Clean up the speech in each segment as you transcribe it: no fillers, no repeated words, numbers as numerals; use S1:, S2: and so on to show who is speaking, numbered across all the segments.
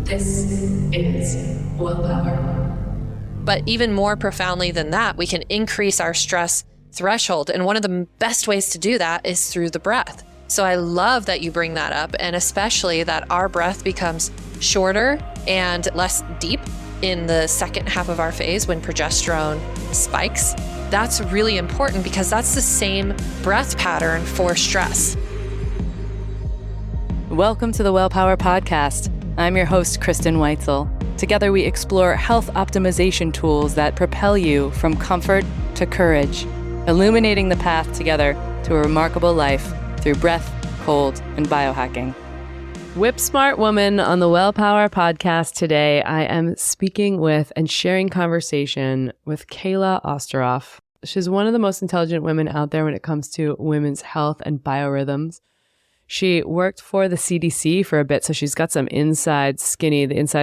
S1: This is willpower.
S2: But even more profoundly than that, we can increase our stress threshold. And one of the best ways to do that is through the breath. So I love that you bring that up, and especially that our breath becomes shorter and less deep in the second half of our phase when progesterone spikes. That's really important because that's the same breath pattern for stress.
S3: Welcome to the Wellpower Podcast. I'm your host, Kristen Weitzel. Together we explore health optimization tools that propel you from comfort to courage, illuminating the path together to a remarkable life through breath, cold, and biohacking. Whip Smart Woman on the Wellpower Podcast today. I am speaking with and sharing conversation with Kayla Osterhoff. She's one of the most intelligent women out there when it comes to women's health and biorhythms. She worked for the CDC for a bit, so she's got some the inside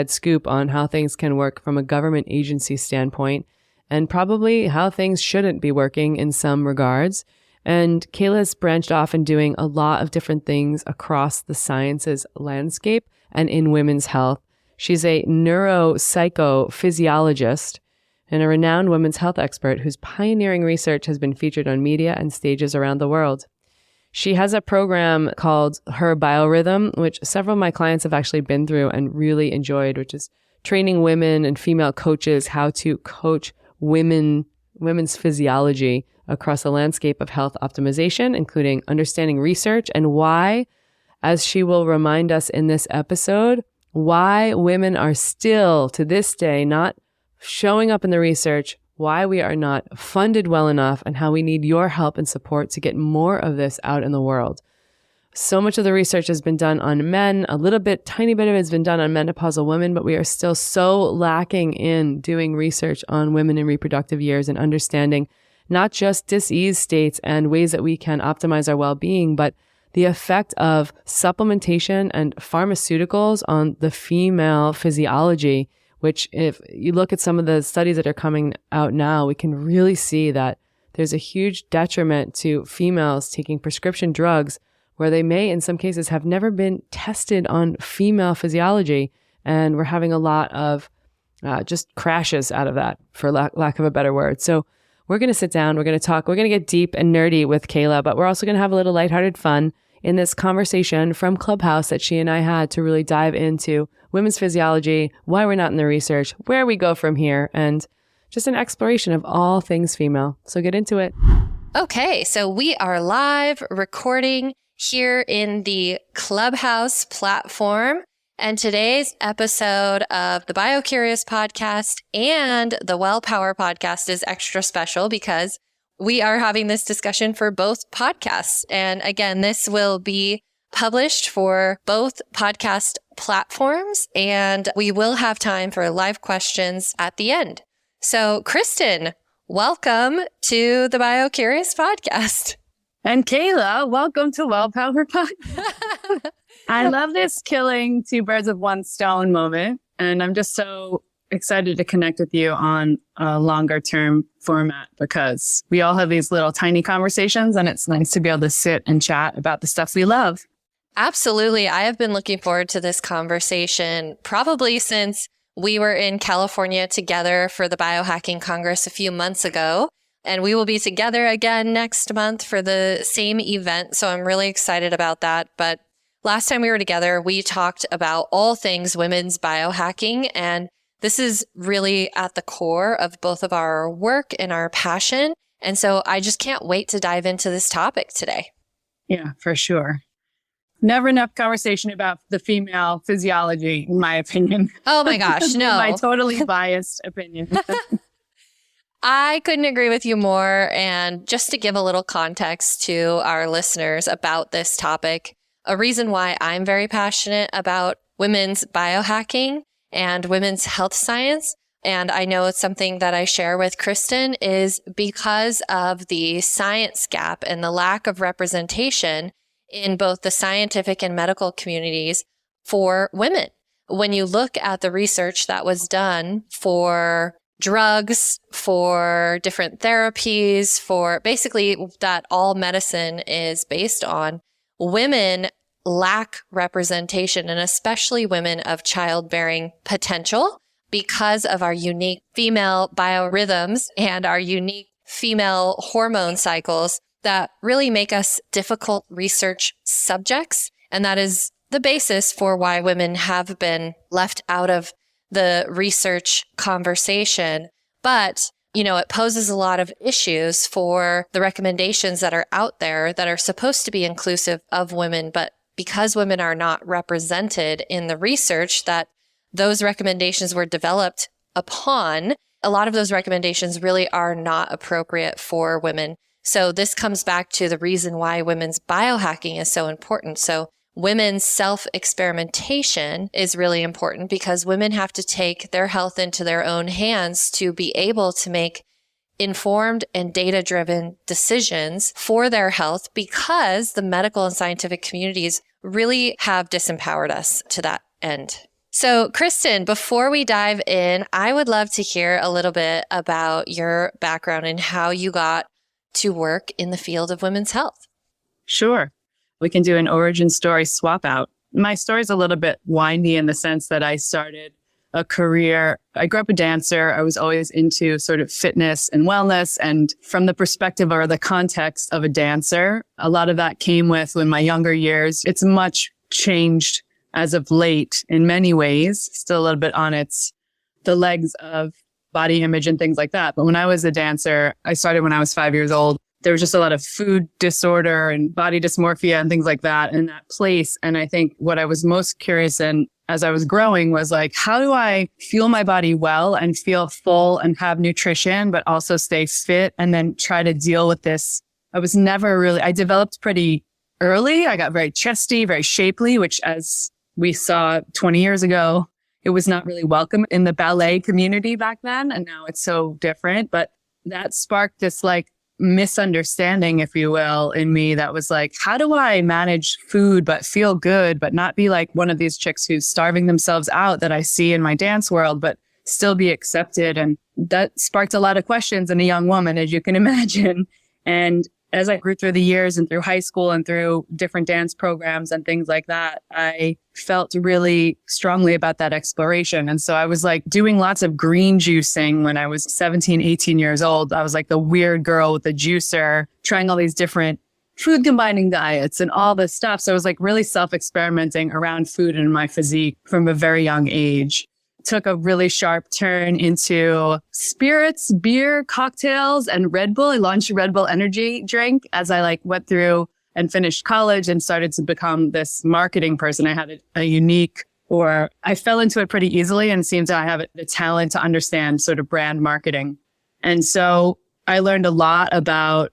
S3: scoop on how things can work from a government agency standpoint, and probably how things shouldn't be working in some regards. And Kayla's branched off and doing a lot of different things across the sciences landscape and in women's health. She's a neuropsychophysiologist and a renowned women's health expert whose pioneering research has been featured on media and stages around the world. She has a program called Her Biorhythm, which several of my clients have actually been through and really enjoyed, which is training women and female coaches how to coach women's physiology across the landscape of health optimization, including understanding research and why, as she will remind us in this episode, why women are still to this day not showing up in the research, why we are not funded well enough, and how we need your help and support to get more of this out in the world. So much of the research has been done on men, tiny bit of it has been done on menopausal women, but we are still so lacking in doing research on women in reproductive years and understanding not just disease states and ways that we can optimize our well-being, but the effect of supplementation and pharmaceuticals on the female physiology, which if you look at some of the studies that are coming out now, we can really see that there's a huge detriment to females taking prescription drugs where they may, in some cases, have never been tested on female physiology. And we're having a lot of just crashes out of that, for lack of a better word. So we're going to sit down, we're going to talk, we're going to get deep and nerdy with Kayla, but we're also going to have a little lighthearted fun in this conversation from Clubhouse that she and I had to really dive into women's physiology, why we're not in the research, where we go from here, and just an exploration of all things female. So get into it.
S2: Okay, so we are live recording here in the Clubhouse platform. And today's episode of the BioCurious podcast and the Wellpower podcast is extra special because we are having this discussion for both podcasts. And again, this will be published for both podcast platforms, and we will have time for live questions at the end. So, Kristen, welcome to the BioCurious podcast.
S4: And Kayla, welcome to Wellpower Podcast. I love this killing two birds with one stone moment. And I'm just so excited to connect with you on a longer term format because we all have these little tiny conversations and it's nice to be able to sit and chat about the stuff we love.
S2: Absolutely. I have been looking forward to this conversation probably since we were in California together for the Biohacking Congress a few months ago. And we will be together again next month for the same event. So I'm really excited about that. But last time we were together, we talked about all things women's biohacking. And this is really at the core of both of our work and our passion. And so I just can't wait to dive into this topic today.
S4: Yeah, for sure. Never enough conversation about the female physiology, in my opinion.
S2: Oh my gosh, no.
S4: My totally biased opinion.
S2: I couldn't agree with you more. And just to give a little context to our listeners about this topic, a reason why I'm very passionate about women's biohacking and women's health science, and I know it's something that I share with Kristen, is because of the science gap and the lack of representation in both the scientific and medical communities for women. When you look at the research that was done for drugs, for different therapies, for basically that all medicine is based on, women lack representation, and especially women of childbearing potential, because of our unique female biorhythms and our unique female hormone cycles that really make us difficult research subjects. And that is the basis for why women have been left out of the research conversation. But, it poses a lot of issues for the recommendations that are out there that are supposed to be inclusive of women. But because women are not represented in the research that those recommendations were developed upon, a lot of those recommendations really are not appropriate for women. So this comes back to the reason why women's biohacking is so important. So women's self-experimentation is really important because women have to take their health into their own hands to be able to make informed and data-driven decisions for their health, because the medical and scientific communities really have disempowered us to that end. So, Kristen, before we dive in, I would love to hear a little bit about your background and how you got to work in the field of women's health.
S4: Sure. We can do an origin story swap out. My story is a little bit windy in the sense that I started a career. I grew up a dancer. I was always into sort of fitness and wellness. And from the perspective or the context of a dancer, a lot of that came with in my younger years. It's much changed as of late in many ways, still a little bit on the legs of body image and things like that. But when I was a dancer, I started when I was 5 years old. There was just a lot of food disorder and body dysmorphia and things like that in that place. And I think what I was most curious in as I was growing was like, how do I fuel my body well and feel full and have nutrition, but also stay fit and then try to deal with this? I developed pretty early. I got very chesty, very shapely, which as we saw 20 years ago, it was not really welcome in the ballet community back then. And now it's so different. But that sparked this like misunderstanding, if you will, in me that was like, how do I manage food, but feel good, but not be like one of these chicks who's starving themselves out that I see in my dance world, but still be accepted? And that sparked a lot of questions in a young woman, as you can imagine. And as I grew through the years and through high school and through different dance programs and things like that, I felt really strongly about that exploration. And so I was like doing lots of green juicing when I was 17, 18 years old. I was like the weird girl with the juicer, trying all these different food combining diets and all this stuff. So I was like really self-experimenting around food and my physique from a very young age. Took a really sharp turn into spirits, beer, cocktails, and Red Bull. I launched a Red Bull energy drink as I went through and finished college and started to become this marketing person. I had I fell into it pretty easily and seemed to have the talent to understand sort of brand marketing. And so I learned a lot about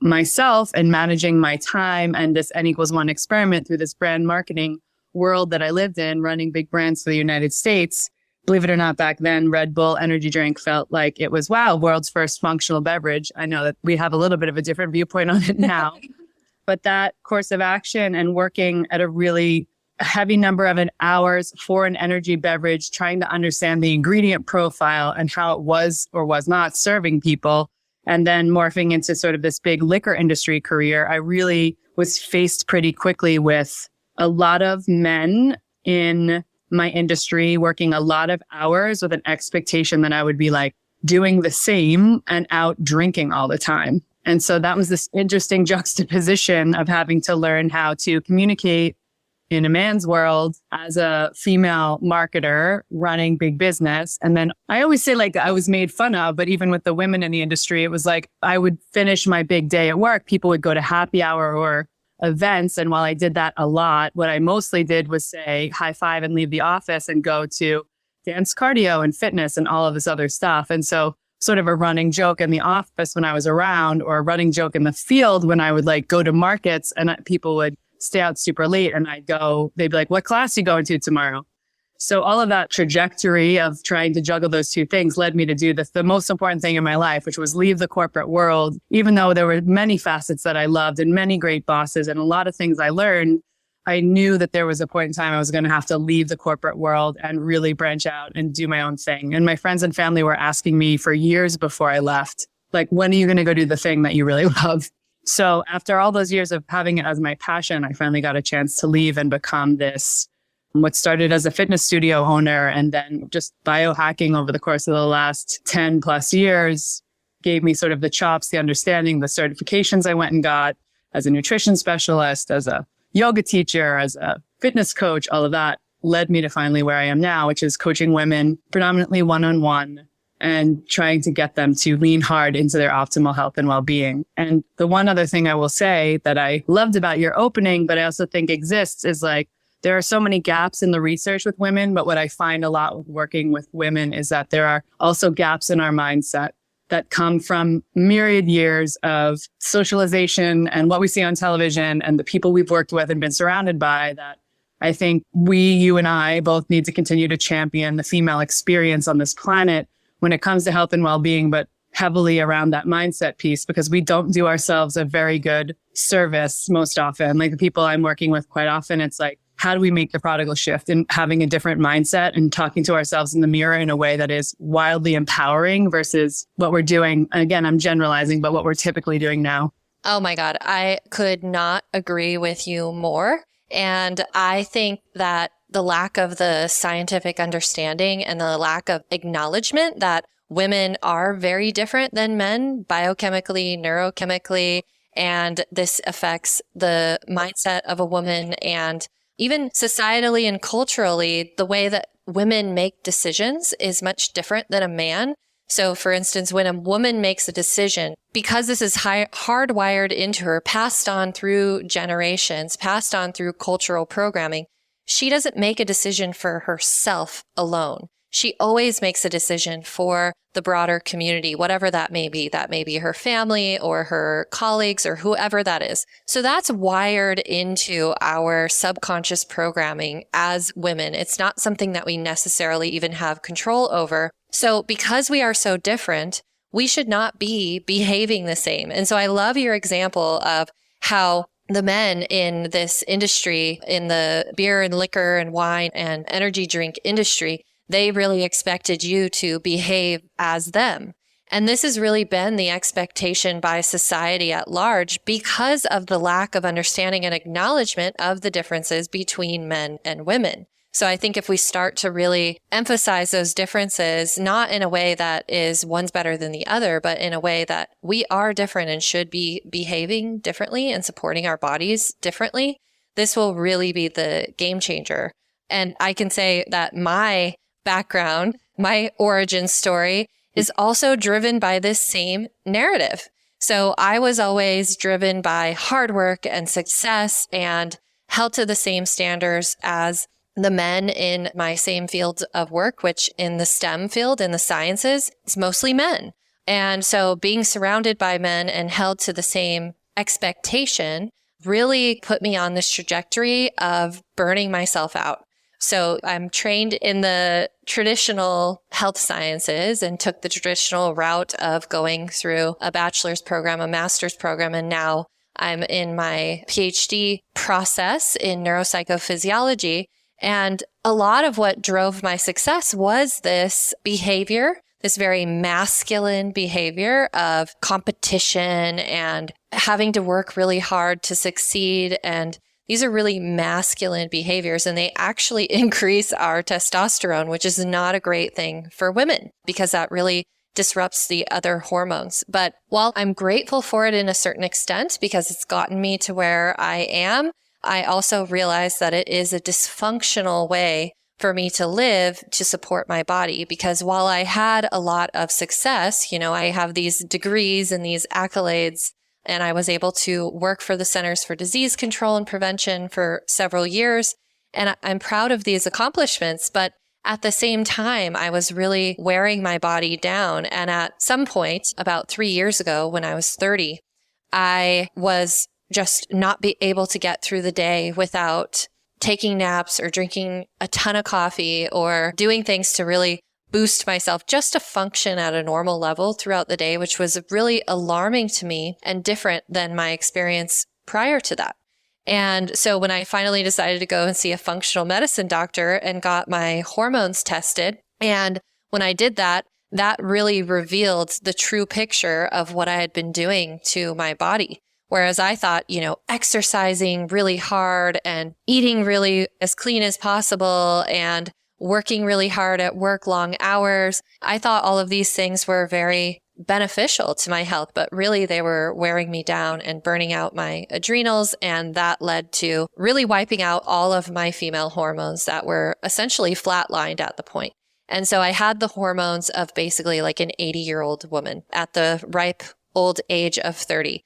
S4: myself and managing my time and this N=1 experiment through this brand marketing world that I lived in, running big brands for the United States. Believe it or not, back then, Red Bull energy drink felt like it was, wow, world's first functional beverage. I know that we have a little bit of a different viewpoint on it now. But that course of action and working at a really heavy number of hours for an energy beverage, trying to understand the ingredient profile and how it was or was not serving people, and then morphing into sort of this big liquor industry career, I really was faced pretty quickly with a lot of men in my industry working a lot of hours with an expectation that I would be like doing the same and out drinking all the time. And so that was this interesting juxtaposition of having to learn how to communicate in a man's world as a female marketer running big business. And then I always say like I was made fun of, but even with the women in the industry, it was like I would finish my big day at work. People would go to happy hour or events. And while I did that a lot, what I mostly did was say high five and leave the office and go to dance cardio and fitness and all of this other stuff. And so sort of a running joke in the office when I was around, or a running joke in the field when I would like go to markets and people would stay out super late and they'd be like, what class are you going to tomorrow? So all of that trajectory of trying to juggle those two things led me to do the most important thing in my life, which was leave the corporate world. Even though there were many facets that I loved and many great bosses and a lot of things I learned, I knew that there was a point in time I was going to have to leave the corporate world and really branch out and do my own thing. And my friends and family were asking me for years before I left, like, when are you going to go do the thing that you really love? So after all those years of having it as my passion, I finally got a chance to leave and become what started as a fitness studio owner, and then just biohacking over the course of the last 10 plus years gave me sort of the chops, the understanding, the certifications I went and got as a nutrition specialist, as a yoga teacher, as a fitness coach. All of that led me to finally where I am now, which is coaching women predominantly one-on-one and trying to get them to lean hard into their optimal health and well-being. And the one other thing I will say that I loved about your opening, but I also think exists, is like, there are so many gaps in the research with women, but what I find a lot working with women is that there are also gaps in our mindset that come from myriad years of socialization and what we see on television and the people we've worked with and been surrounded by, that I think you and I both need to continue to champion the female experience on this planet when it comes to health and well-being, but heavily around that mindset piece, because we don't do ourselves a very good service most often. Like the people I'm working with quite often, it's like, how do we make the prodigal shift in having a different mindset and talking to ourselves in the mirror in a way that is wildly empowering versus what we're doing? Again, I'm generalizing, but what we're typically doing now.
S2: Oh my God, I could not agree with you more. And I think that the lack of the scientific understanding and the lack of acknowledgement that women are very different than men biochemically, neurochemically, and this affects the mindset of a woman, and even societally and culturally, the way that women make decisions is much different than a man. So for instance, when a woman makes a decision, because this is hardwired into her, passed on through generations, passed on through cultural programming, she doesn't make a decision for herself alone. She always makes a decision for the broader community, whatever that may be. That may be her family or her colleagues or whoever that is. So that's wired into our subconscious programming as women. It's not something that we necessarily even have control over. So because we are so different, we should not be behaving the same. And so I love your example of how the men in this industry, in the beer and liquor and wine and energy drink industry, they really expected you to behave as them. And this has really been the expectation by society at large because of the lack of understanding and acknowledgement of the differences between men and women. So I think if we start to really emphasize those differences, not in a way that is one's better than the other, but in a way that we are different and should be behaving differently and supporting our bodies differently, this will really be the game changer. And I can say that my background, my origin story is also driven by this same narrative. So I was always driven by hard work and success and held to the same standards as the men in my same field of work, which in the STEM field, in the sciences, it's mostly men. And so being surrounded by men and held to the same expectation really put me on this trajectory of burning myself out. So I'm trained in the traditional health sciences and took the traditional route of going through a bachelor's program, a master's program, and now I'm in my PhD process in neuropsychophysiology. And a lot of what drove my success was this behavior, this very masculine behavior of competition and having to work really hard to succeed. And these are really masculine behaviors, and they actually increase our testosterone, which is not a great thing for women because that really disrupts the other hormones. But while I'm grateful for it in a certain extent because it's gotten me to where I am, I also realize that it is a dysfunctional way for me to live to support my body. Because while I had a lot of success, I have these degrees and these accolades, and I was able to work for the Centers for Disease Control and Prevention for several years. And I'm proud of these accomplishments. But at the same time, I was really wearing my body down. And at some point, about 3 years ago, when I was 30, I was just not be able to get through the day without taking naps or drinking a ton of coffee or doing things to really boost myself just to function at a normal level throughout the day, which was really alarming to me and different than my experience prior to that. And so when I finally decided to go and see a functional medicine doctor and got my hormones tested, and when I did that, that really revealed the true picture of what I had been doing to my body, Whereas I thought, exercising really hard and eating really as clean as possible and working really hard at work, long hours, I thought all of these things were very beneficial to my health, but really they were wearing me down and burning out my adrenals. And that led to really wiping out all of my female hormones that were essentially flatlined at the point. And so I had the hormones of basically like an 80-year-old woman at the ripe old age of 30.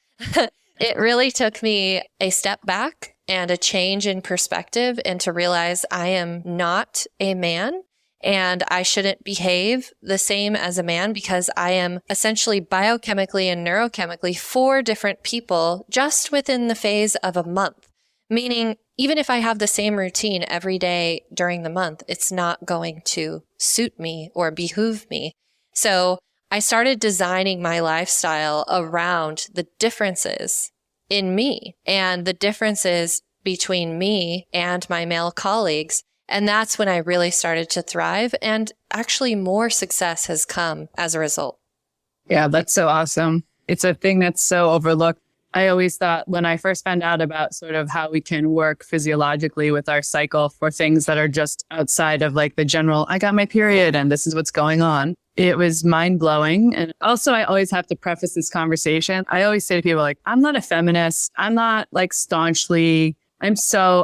S2: It really took me a step back and a change in perspective and to realize I am not a man and I shouldn't behave the same as a man because I am essentially biochemically and neurochemically 4 different people just within the phase of a month. Meaning, even if I have the same routine every day during the month, it's not going to suit me or behoove me. So I started designing my lifestyle around the differences in me and the differences between me and my male colleagues. And that's when I really started to thrive. And actually more success has come as a result.
S4: Yeah, that's so awesome. It's a thing that's so overlooked. I always thought when I first found out about sort of how we can work physiologically with our cycle for things that are just outside of like the general, I got my period and this is what's going on. It was mind blowing. And also I always have to preface this conversation. I always say to people like, I'm not a feminist. I'm not like staunchly, I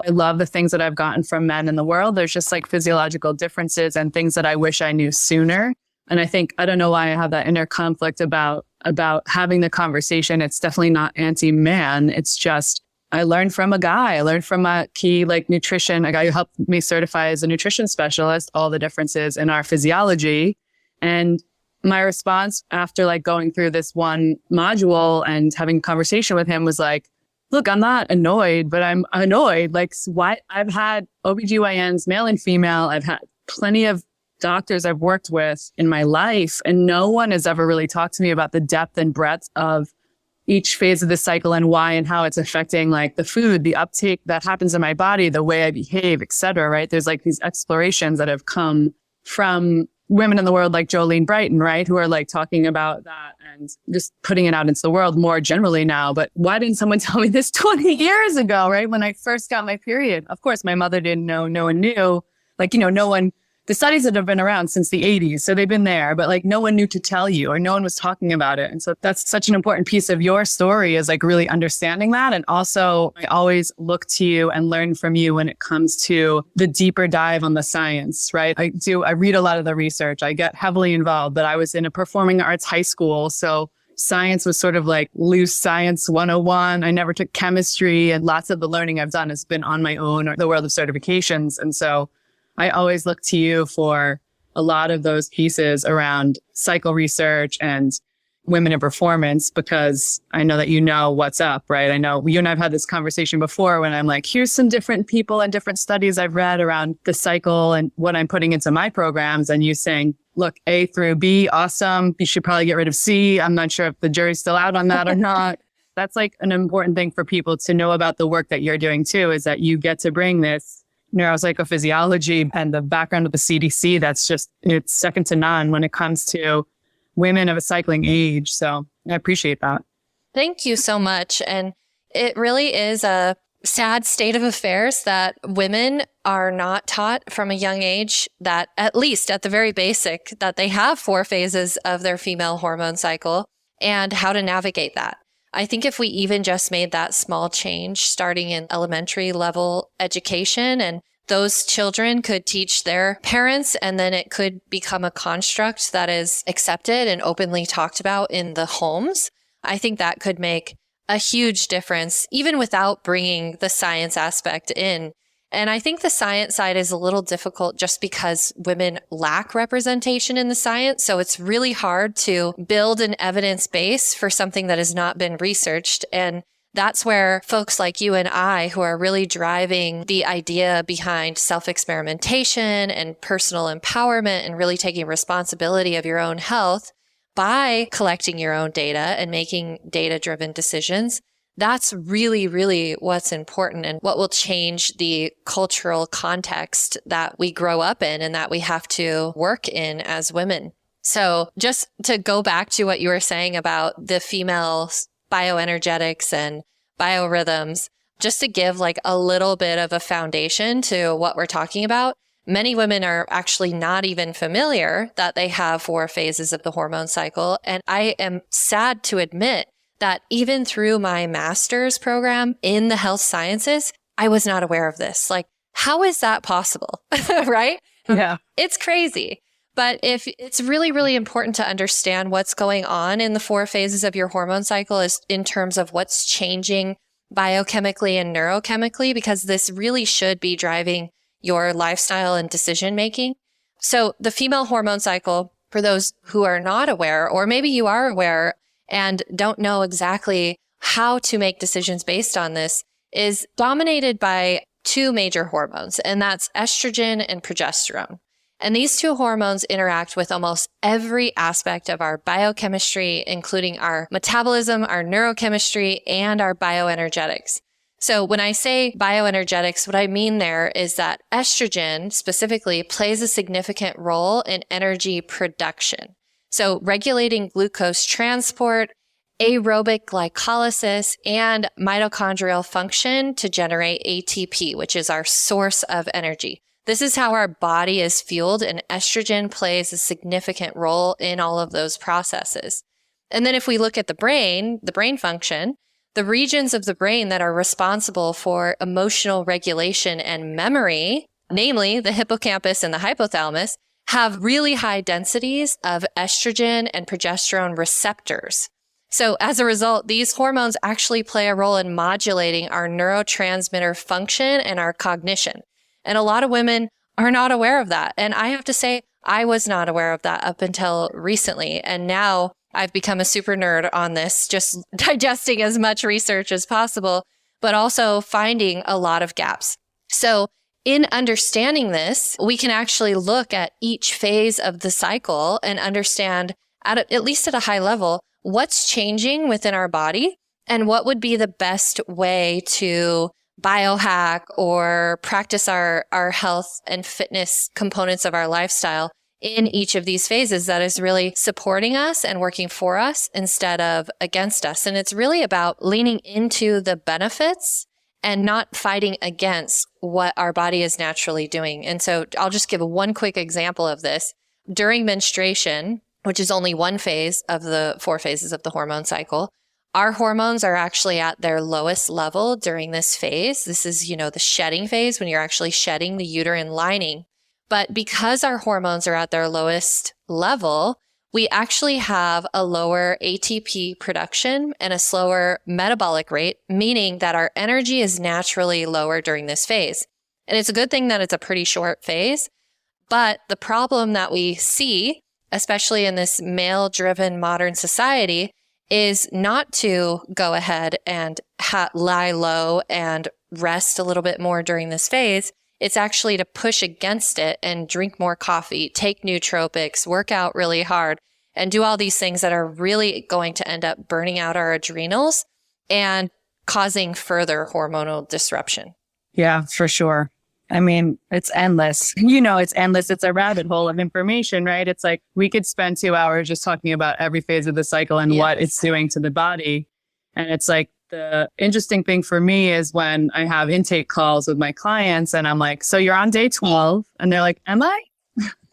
S4: love the things that I've gotten from men in the world. There's just like physiological differences and things that I wish I knew sooner. And I think, I don't know why I have that inner conflict about having the conversation. It's definitely not anti-man. It's just, I learned from a guy. I learned from a key like nutrition, a guy who helped me certify as a nutrition specialist, all the differences in our physiology. And my response after like going through this one module and having a conversation with him was like, look, I'm not annoyed, but I'm annoyed. Like what I've had OBGYNs, male and female. I've had plenty of doctors I've worked with in my life, and no one has ever really talked to me about the depth and breadth of each phase of the cycle and why and how it's affecting like the food, the uptake that happens in my body, the way I behave, et cetera, right? There's like these explorations that have come from women in the world like Jolene Brighton, right? Who are like talking about that and just putting it out into the world more generally now. But why didn't someone tell me this 20 years ago, right? When I first got my period. Of course, my mother didn't know, no one knew, like, no one, the studies that have been around since the 80s. So they've been there, but like no one knew to tell you or no one was talking about it. And so that's such an important piece of your story is like really understanding that. And also I always look to you and learn from you when it comes to the deeper dive on the science, right? I read a lot of the research. I get heavily involved, but I was in a performing arts high school. So science was sort of like loose science 101. I never took chemistry, and lots of the learning I've done has been on my own or the world of certifications. And so I always look to you for a lot of those pieces around cycle research and women in performance, because I know that you know what's up, right? I know you and I've had this conversation before when I'm like, here's some different people and different studies I've read around the cycle and what I'm putting into my programs. And you saying, look, A through B, awesome. You should probably get rid of C. I'm not sure if the jury's still out on that or not. That's like an important thing for people to know about the work that you're doing too, is that you get to bring this neuropsychophysiology and the background of the CDC. That's just, it's second to none when it comes to women of a cycling age. So I appreciate that.
S2: Thank you so much. And it really is a sad state of affairs that women are not taught from a young age that, at least at the very basic, that they have 4 phases of their female hormone cycle and how to navigate that. I think if we even just made that small change starting in elementary level education, and those children could teach their parents, and then it could become a construct that is accepted and openly talked about in the homes, I think that could make a huge difference, even without bringing the science aspect in. And I think the science side is a little difficult just because women lack representation in the science. So it's really hard to build an evidence base for something that has not been researched. And that's where folks like you and I, who are really driving the idea behind self-experimentation and personal empowerment and really taking responsibility of your own health by collecting your own data and making data-driven decisions, that's really, really what's important and what will change the cultural context that we grow up in and that we have to work in as women. So just to go back to what you were saying about the female bioenergetics and biorhythms. Just to give like a little bit of a foundation to what we're talking about, many women are actually not even familiar that they have 4 phases of the hormone cycle. And I am sad to admit that even through my master's program in the health sciences, I was not aware of this. Like, how is that possible? Right?
S4: Yeah.
S2: It's crazy. But if it's really, really important to understand what's going on in the 4 phases of your hormone cycle is in terms of what's changing biochemically and neurochemically, because this really should be driving your lifestyle and decision making. So the female hormone cycle, for those who are not aware, or maybe you are aware and don't know exactly how to make decisions based on this, is dominated by 2 major hormones, and that's estrogen and progesterone. And these 2 hormones interact with almost every aspect of our biochemistry, including our metabolism, our neurochemistry, and our bioenergetics. So when I say bioenergetics, what I mean there is that estrogen specifically plays a significant role in energy production. So regulating glucose transport, aerobic glycolysis, and mitochondrial function to generate ATP, which is our source of energy. This is how our body is fueled, and estrogen plays a significant role in all of those processes. And then if we look at the brain function, the regions of the brain that are responsible for emotional regulation and memory, namely the hippocampus and the hypothalamus, have really high densities of estrogen and progesterone receptors. So as a result, these hormones actually play a role in modulating our neurotransmitter function and our cognition. And a lot of women are not aware of that. And I have to say, I was not aware of that up until recently. And now I've become a super nerd on this, just digesting as much research as possible, but also finding a lot of gaps. So in understanding this, we can actually look at each phase of the cycle and understand, at least at a high level, what's changing within our body and what would be the best way to biohack or practice our health and fitness components of our lifestyle in each of these phases that is really supporting us and working for us instead of against us. And it's really about leaning into the benefits and not fighting against what our body is naturally doing. And so I'll just give one quick example of this. During menstruation, which is only one phase of the 4 phases of the hormone cycle, our hormones are actually at their lowest level during this phase. This is, the shedding phase when you're actually shedding the uterine lining. But because our hormones are at their lowest level, we actually have a lower ATP production and a slower metabolic rate, meaning that our energy is naturally lower during this phase. And it's a good thing that it's a pretty short phase. But the problem that we see, especially in this male-driven modern society, is not to go ahead and lie low and rest a little bit more during this phase. It's actually to push against it and drink more coffee, take nootropics, work out really hard, and do all these things that are really going to end up burning out our adrenals and causing further hormonal disruption.
S4: Yeah, for sure. I mean, it's endless. It's endless. It's a rabbit hole of information, right? It's like we could spend 2 hours just talking about every phase of the cycle and what it's doing to the body. And it's like the interesting thing for me is when I have intake calls with my clients and I'm like, so you're on day 12. And they're like, am I?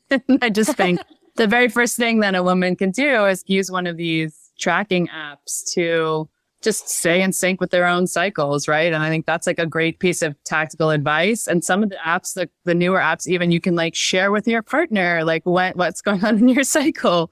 S4: And I just think the very first thing that a woman can do is use one of these tracking apps to just stay in sync with their own cycles, right? And I think that's like a great piece of tactical advice. And some of the apps, the newer apps, even you can like share with your partner, like what's going on in your cycle.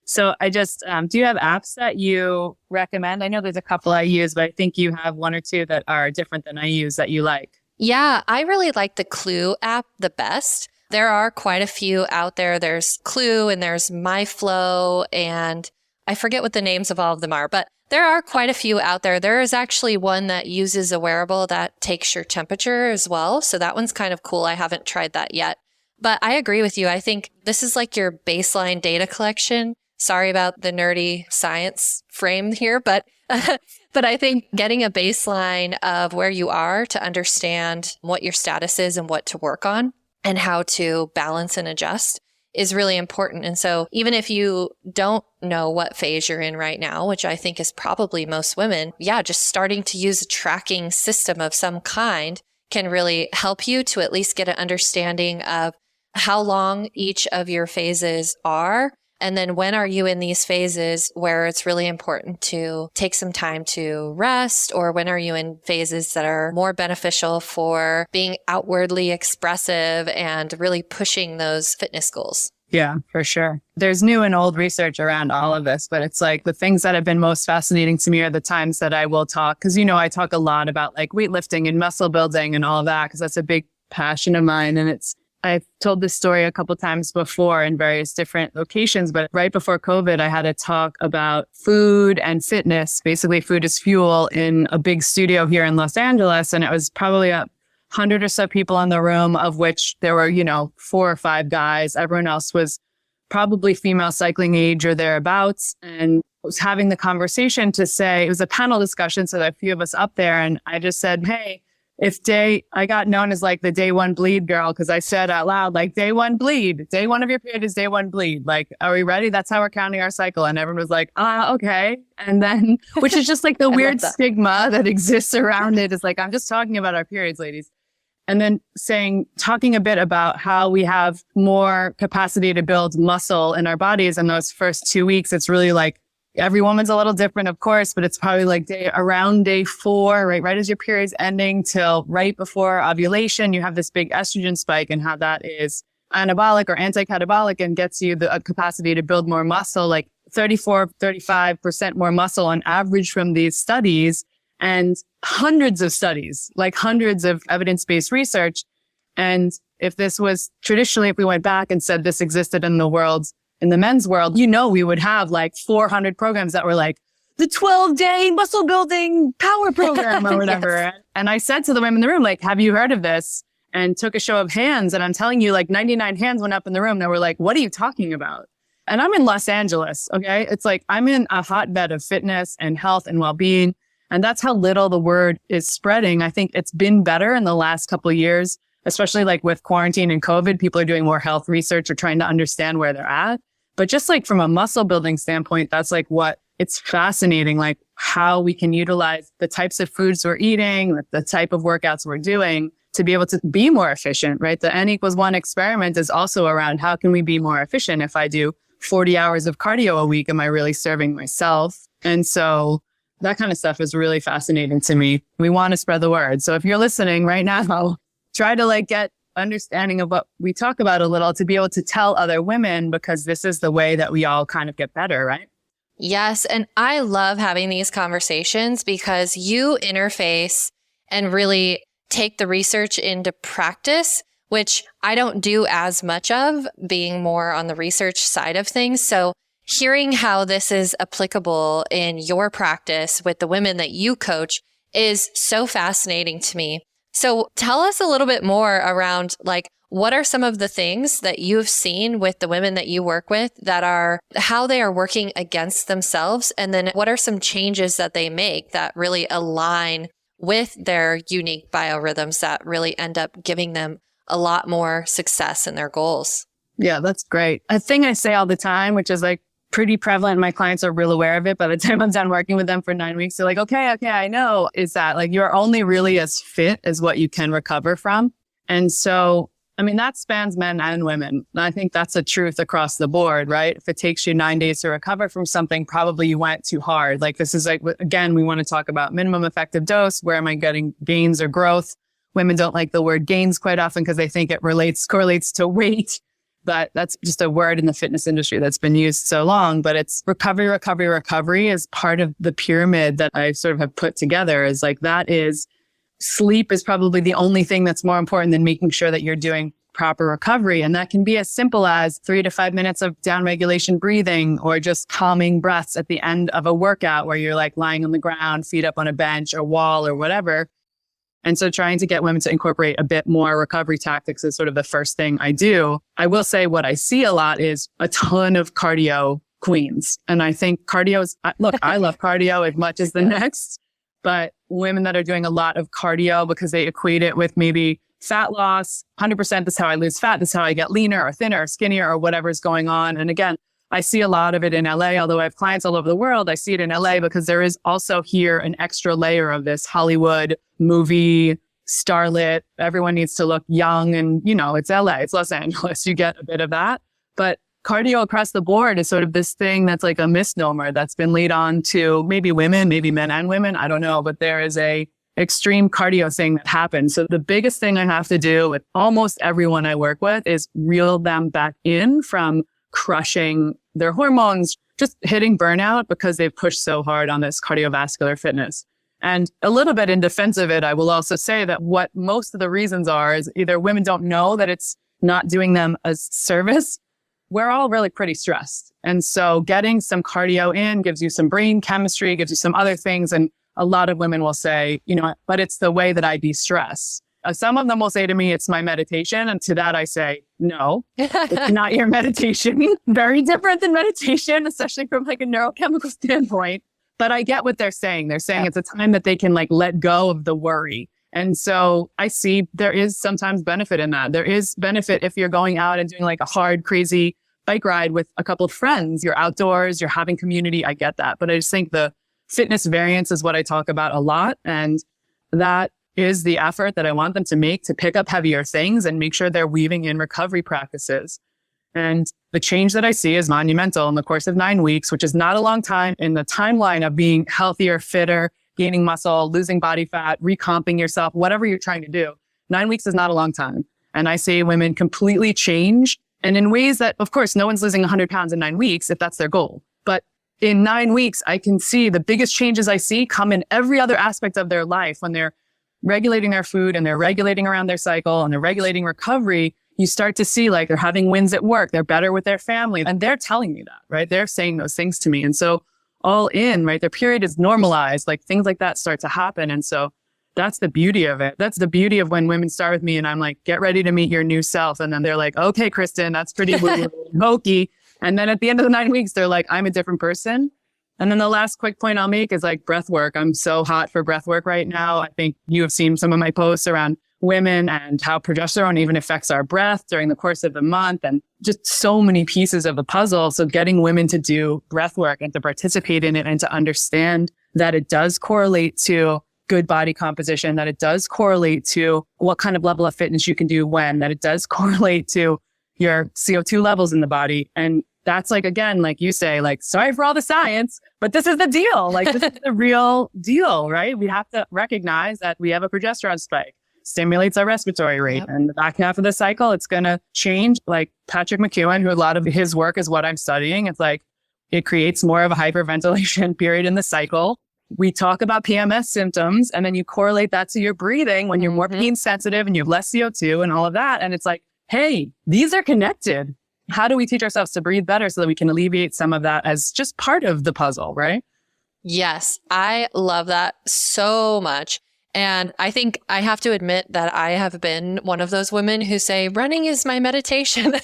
S4: So I just, do you have apps that you recommend? I know there's a couple I use, but I think you have 1 or 2 that are different than I use that you like.
S2: Yeah, I really like the Clue app the best. There are quite a few out there. There's Clue and there's MyFlow, and I forget what the names of all of them are, but there are quite a few out there. There is actually one that uses a wearable that takes your temperature as well. So that one's kind of cool. I haven't tried that yet. But I agree with you. I think this is like your baseline data collection. Sorry about the nerdy science frame here, but I think getting a baseline of where you are to understand what your status is and what to work on and how to balance and adjust is really important. And so even if you don't know what phase you're in right now, which I think is probably most women, just starting to use a tracking system of some kind can really help you to at least get an understanding of how long each of your phases are. And then when are you in these phases where it's really important to take some time to rest, or when are you in phases that are more beneficial for being outwardly expressive and really pushing those fitness goals?
S4: Yeah, for sure. There's new and old research around all of this, but it's like the things that have been most fascinating to me are the times that I will talk. Because, I talk a lot about like weightlifting and muscle building and all of that, because that's a big passion of mine. And I've told this story a couple times before in various different locations, but right before COVID, I had a talk about food and fitness. Basically, food is fuel in a big studio here in Los Angeles. And it was probably 100 or so people in the room, of which there were, 4 or 5 guys. Everyone else was probably female cycling age or thereabouts. And I was having the conversation to say, it was a panel discussion. So there are a few of us up there. And I just said, hey, I got known as like the day one bleed girl, because I said out loud, like, day one bleed, day one of your period is day one bleed. Like, are we ready? That's how we're counting our cycle. And everyone was like, okay. And then, which is just like the weird stigma that exists around it. Is like, I'm just talking about our periods, ladies. And then talking a bit about how we have more capacity to build muscle in our bodies in those first 2 weeks. It's really like, every woman's a little different, of course, but it's probably like around day 4, right as your period's ending till right before ovulation, you have this big estrogen spike, and how that is anabolic or anti-catabolic and gets you the capacity to build more muscle, like 34-35% more muscle on average from these studies, and hundreds of studies, like hundreds of evidence-based research. And if this was traditionally, if we went back and said this existed in the world, in the men's world, we would have like 400 programs that were like the 12-day muscle building power program or whatever. Yes. And I said to the women in the room, like, have you heard of this? And took a show of hands. And I'm telling you, like 99 hands went up in the room that were like, what are you talking about? And I'm in Los Angeles. Okay. It's like, I'm in a hotbed of fitness and health and well-being. And that's how little the word is spreading. I think it's been better in the last couple of years, especially like with quarantine and COVID. People are doing more health research or trying to understand where they're at. But just like from a muscle building standpoint, that's like it's fascinating, like how we can utilize the types of foods we're eating, the type of workouts we're doing to be able to be more efficient, right? The N=1 experiment is also around how can we be more efficient? If I do 40 hours of cardio a week, am I really serving myself? And so that kind of stuff is really fascinating to me. We want to spread the word. So if you're listening right now, try to like get understanding of what we talk about a little to be able to tell other women, because this is the way that we all kind of get better, right?
S2: Yes. And I love having these conversations because you interface and really take the research into practice, which I don't do as much of, being more on the research side of things. So hearing how this is applicable in your practice with the women that you coach is so fascinating to me. So tell us a little bit more around like, what are some of the things that you've seen with the women that you work with that are how they are working against themselves? And then what are some changes that they make that really align with their unique biorhythms that really end up giving them a lot more success in their goals?
S4: Yeah, that's great. A thing I say all the time, which is like pretty prevalent. My clients are real aware of it. By the time I'm done working with them for 9 weeks, they're like, okay, I know, is that like you're only really as fit as what you can recover from. And so, I mean, that spans men and women. And I think that's a truth across the board, right? If it takes you 9 days to recover from something, probably you went too hard. Like this is like, again, we want to talk about minimum effective dose. Where am I getting gains or growth? Women don't like the word gains quite often because they think it correlates to weight. But that's just a word in the fitness industry that's been used so long. But it's recovery is part of the pyramid that I sort of have put together. Is like that is sleep is probably the only thing that's more important than making sure that you're doing proper recovery. And that can be as simple as 3 to 5 minutes of down regulation breathing or just calming breaths at the end of a workout where you're like lying on the ground, feet up on a bench or wall or whatever. And so trying to get women to incorporate a bit more recovery tactics is sort of the first thing I do. I will say what I see a lot is a ton of cardio queens. And I think cardio is, look, I love cardio as much as the next, but women that are doing a lot of cardio because they equate it with maybe fat loss, 100%, this is how I lose fat, this is how I get leaner or thinner or skinnier or whatever's going on. And again, I see a lot of it in LA, although I have clients all over the world. I see it in LA because there is also here an extra layer of this Hollywood movie, starlet. Everyone needs to look young and, it's LA, it's Los Angeles. You get a bit of that. But cardio across the board is sort of this thing that's like a misnomer that's been laid on to maybe women, maybe men and women. I don't know, but there is a extreme cardio thing that happens. So the biggest thing I have to do with almost everyone I work with is reel them back in from crushing their hormones, just hitting burnout because they've pushed so hard on this cardiovascular fitness. And a little bit in defense of it, I will also say that what most of the reasons are is either women don't know that it's not doing them a service. We're all really pretty stressed. And so getting some cardio in gives you some brain chemistry, gives you some other things. And a lot of women will say, but it's the way that I de-stress. Some of them will say to me, it's my meditation. And to that I say, no, it's not your meditation. Very different than meditation, especially from like a neurochemical standpoint. But I get what they're saying. They're saying it's a time that they can like let go of the worry. And so I see there is sometimes benefit in that. There is benefit if you're going out and doing like a hard, crazy bike ride with a couple of friends. You're outdoors, you're having community. I get that. But I just think the fitness variance is what I talk about a lot. And that is the effort that I want them to make to pick up heavier things and make sure they're weaving in recovery practices. And the change that I see is monumental in the course of 9 weeks, which is not a long time in the timeline of being healthier, fitter, gaining muscle, losing body fat, recomping yourself, whatever you're trying to do. 9 weeks is not a long time. And I see women completely change. And in ways that, of course, no one's losing 100 pounds in 9 weeks if that's their goal. But in 9 weeks, I can see the biggest changes I see come in every other aspect of their life when they're regulating their food and they're regulating around their cycle and they're regulating recovery. You start to see like they're having wins at work. They're better with their family. And they're telling me that, right? They're saying those things to me. And so all in, right? Their period is normalized. Like things like that start to happen. And so that's the beauty of it. That's the beauty of when women start with me and I'm like, get ready to meet your new self. And then they're like, okay, Kristen, that's pretty hokey. And then at the end of the 9 weeks, they're like, I'm a different person. And then the last quick point I'll make is like breath work. I'm so hot for breath work right now. I think you have seen some of my posts around women and how progesterone even affects our breath during the course of the month and just so many pieces of the puzzle. So getting women to do breath work and to participate in it and to understand that it does correlate to good body composition, that it does correlate to what kind of level of fitness you can do when, that it does correlate to your CO2 levels in the body. And that's like, again, like you say, like, sorry for all the science, but this is the deal. Like this is the real deal, right? We have to recognize that we have a progesterone spike. Stimulates our respiratory rate. And the back half of the cycle, it's going to change. Like Patrick McEwen, who a lot of his work is what I'm studying. It's like, it creates more of a hyperventilation period in the cycle. We talk about PMS symptoms and then you correlate that to your breathing when you're more pain sensitive and you have less CO2 and all of that. And it's like, hey, these are connected. How do we teach ourselves to breathe better so that we can alleviate some of that as just part of the puzzle, right?
S2: Yes, I love that so much. And I think I have to admit that I have been one of those women who say running is my meditation.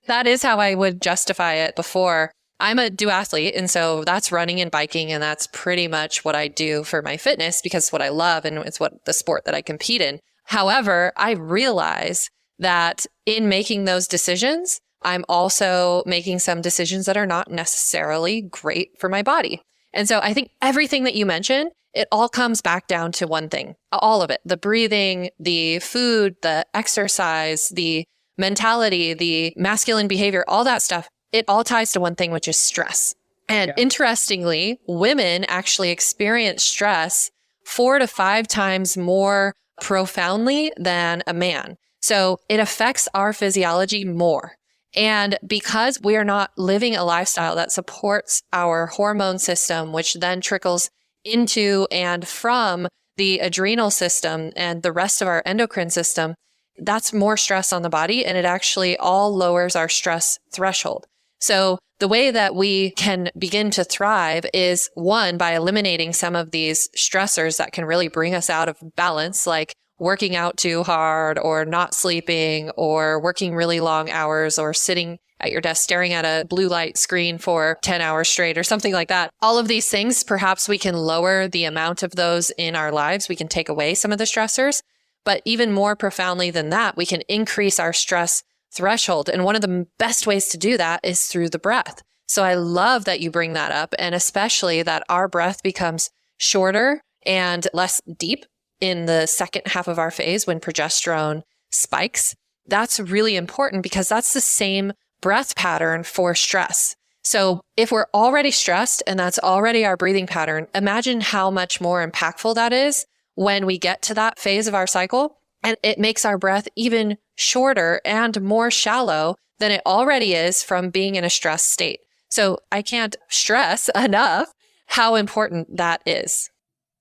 S2: That is how I would justify it before. I'm a duathlete, and so that's running and biking, and that's pretty much what I do for my fitness because it's what I love and it's what the sport that I compete in. However, I realize that in making those decisions, I'm also making some decisions that are not necessarily great for my body. And so I think everything that you mentioned, it all comes back down to one thing, all of it, the breathing, the food, the exercise, the mentality, the masculine behavior, all that stuff. It all ties to one thing, which is stress. And interestingly, women actually experience stress 4 to 5 times more profoundly than a man. So it affects our physiology more. And because we are not living a lifestyle that supports our hormone system, which then trickles into and from the adrenal system and the rest of our endocrine system, that's more stress on the body. And it actually all lowers our stress threshold. So the way that we can begin to thrive is, one, by eliminating some of these stressors that can really bring us out of balance, like working out too hard or not sleeping or working really long hours or sitting at your desk staring at a blue light screen for 10 hours straight or something like that. All of these things, perhaps we can lower the amount of those in our lives. We can take away some of the stressors. But even more profoundly than that, we can increase our stress threshold. And one of the best ways to do that is through the breath. So I love that you bring that up, and especially that our breath becomes shorter and less deep in the second half of our phase when progesterone spikes. That's really important because that's the same breath pattern for stress. So if we're already stressed and that's already our breathing pattern, imagine how much more impactful that is when we get to that phase of our cycle. And it makes our breath even shorter and more shallow than it already is from being in a stressed state. So I can't stress enough how important that is.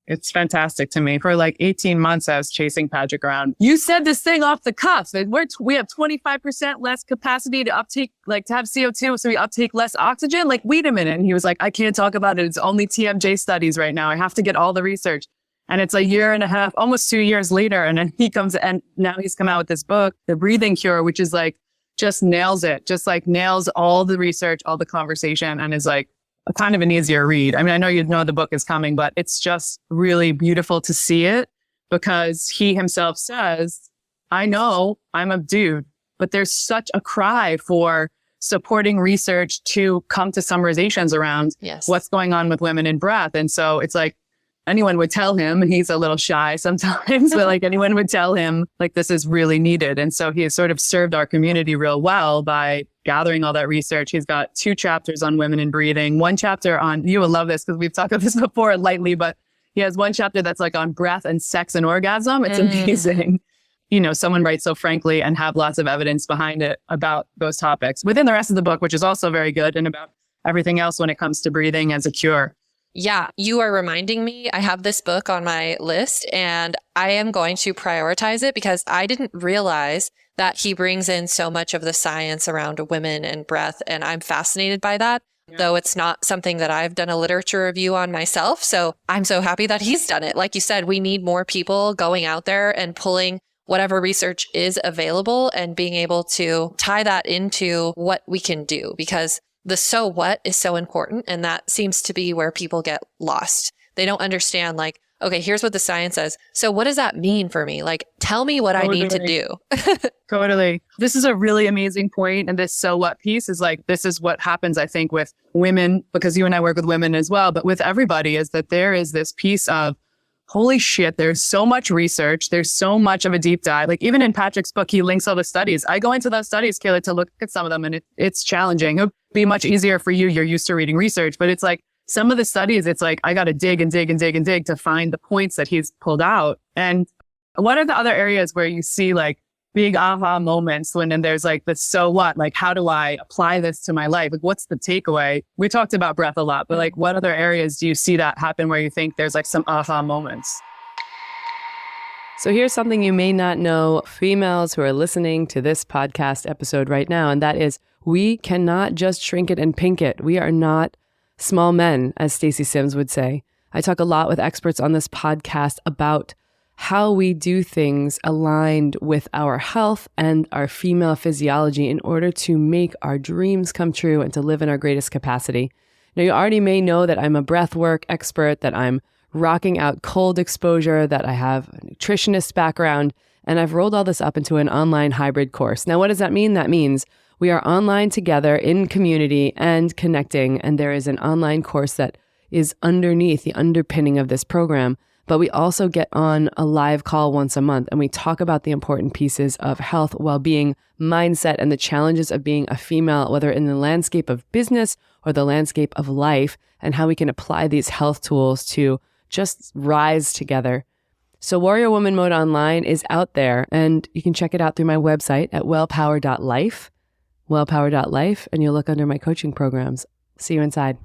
S4: It's fantastic to me. For like 18 months, I was chasing Patrick around. You said this thing off the cuff. We have 25% less capacity to uptake, like to have CO2, so we uptake less oxygen. Like, wait a minute. And he was like, I can't talk about it. It's only TMJ studies right now. I have to get all the research. And it's a year and a half, almost 2 years later. And then he comes, and now he's come out with this book, The Breathing Cure, which is like, just nails it. Just like nails all the research, all the conversation, and is like, a kind of an easier read. I mean, I know you know the book is coming, but it's just really beautiful to see it because he himself says, I know I'm a dude, but there's such a cry for supporting research to come to summarizations around what's going on with women in breath. And so it's like anyone would tell him, he's a little shy sometimes, but like anyone would tell him like this is really needed. And so he has sort of served our community real well by gathering all that research. He's got 2 chapters on women and breathing, 1 chapter on, you will love this because we've talked about this before lightly, but he has 1 chapter that's like on breath and sex and orgasm. It's amazing. You know, someone writes so frankly and have lots of evidence behind it about those topics within the rest of the book, which is also very good, and about everything else when it comes to breathing as a cure.
S2: Yeah, you are reminding me. I have this book on my list and I am going to prioritize it because I didn't realize that he brings in so much of the science around women and breath. And I'm fascinated by that, though it's not something that I've done a literature review on myself. So I'm so happy that he's done it. Like you said, we need more people going out there and pulling whatever research is available and being able to tie that into what we can do, because the so what is so important. And that seems to be where people get lost. They don't understand, like, okay, here's what the science says. So what does that mean for me? Like, tell me what I need to do.
S4: Totally. This is a really amazing point. And this so what piece is like, this is what happens, I think, with women, because you and I work with women as well, but with everybody, is that there is this piece of, holy shit, there's so much research. There's so much of a deep dive. Like even in Patrick's book, he links all the studies. I go into those studies, Kayla, to look at some of them, and it's challenging. It would be much easier for you. You're used to reading research, but it's like some of the studies, it's like, I got to dig and dig and dig and dig to find the points that he's pulled out. And what are the other areas where you see like big aha moments when then there's like the so what? Like, how do I apply this to my life? Like, what's the takeaway? We talked about breath a lot, but like, what other areas do you see that happen where you think there's like some aha moments?
S3: So here's something you may not know, females who are listening to this podcast episode right now, and that is we cannot just shrink it and pink it. We are not small men, as Stacey Sims would say. I talk a lot with experts on this podcast about how we do things aligned with our health and our female physiology in order to make our dreams come true and to live in our greatest capacity. Now, you already may know that I'm a breathwork expert, that I'm rocking out cold exposure, that I have a nutritionist background, and I've rolled all this up into an online hybrid course. Now, what does that mean? That means we are online together in community and connecting, and there is an online course that is underneath the underpinning of this program. But we also get on a live call once a month, and we talk about the important pieces of health, well-being, mindset, and the challenges of being a female, whether in the landscape of business or the landscape of life, and how we can apply these health tools to just rise together. So Warrior Woman Mode Online is out there, and you can check it out through my website at wellpower.life, and you'll look under my coaching programs. See you inside.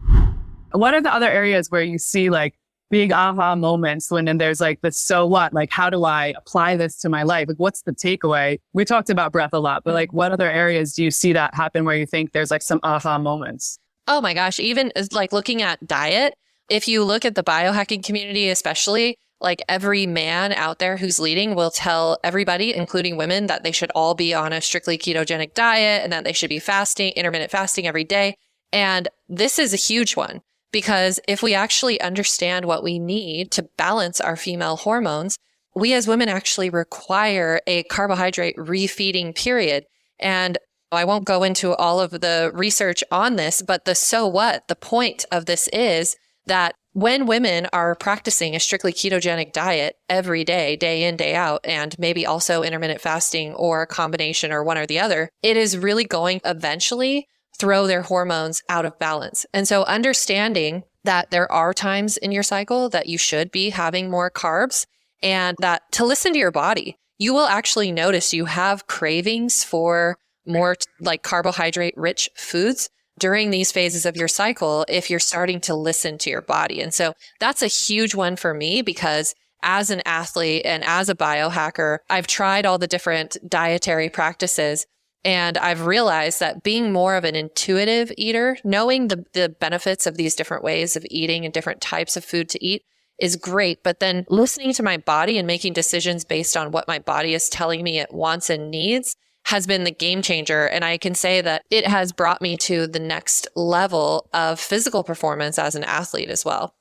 S4: What are the other areas where you see like big aha moments when then there's like the so what? Like, how do I apply this to my life? Like, what's the takeaway? We talked about breath a lot, but like, what other areas do you see that happen where you think there's like some aha moments?
S2: Oh my gosh, even like looking at diet, if you look at the biohacking community, especially, like every man out there who's leading will tell everybody, including women, that they should all be on a strictly ketogenic diet and that they should be fasting, intermittent fasting every day. And this is a huge one. Because if we actually understand what we need to balance our female hormones, we as women actually require a carbohydrate refeeding period. And I won't go into all of the research on this, but the point of this is that when women are practicing a strictly ketogenic diet every day, day in, day out, and maybe also intermittent fasting or a combination or one or the other, it is really going eventually throw their hormones out of balance. And so understanding that there are times in your cycle that you should be having more carbs and that to listen to your body, you will actually notice you have cravings for more like carbohydrate rich foods during these phases of your cycle if you're starting to listen to your body. And so that's a huge one for me because as an athlete and as a biohacker, I've tried all the different dietary practices and I've realized that being more of an intuitive eater, knowing the benefits of these different ways of eating and different types of food to eat is great. But then listening to my body and making decisions based on what my body is telling me it wants and needs has been the game changer. And I can say that it has brought me to the next level of physical performance as an athlete as well.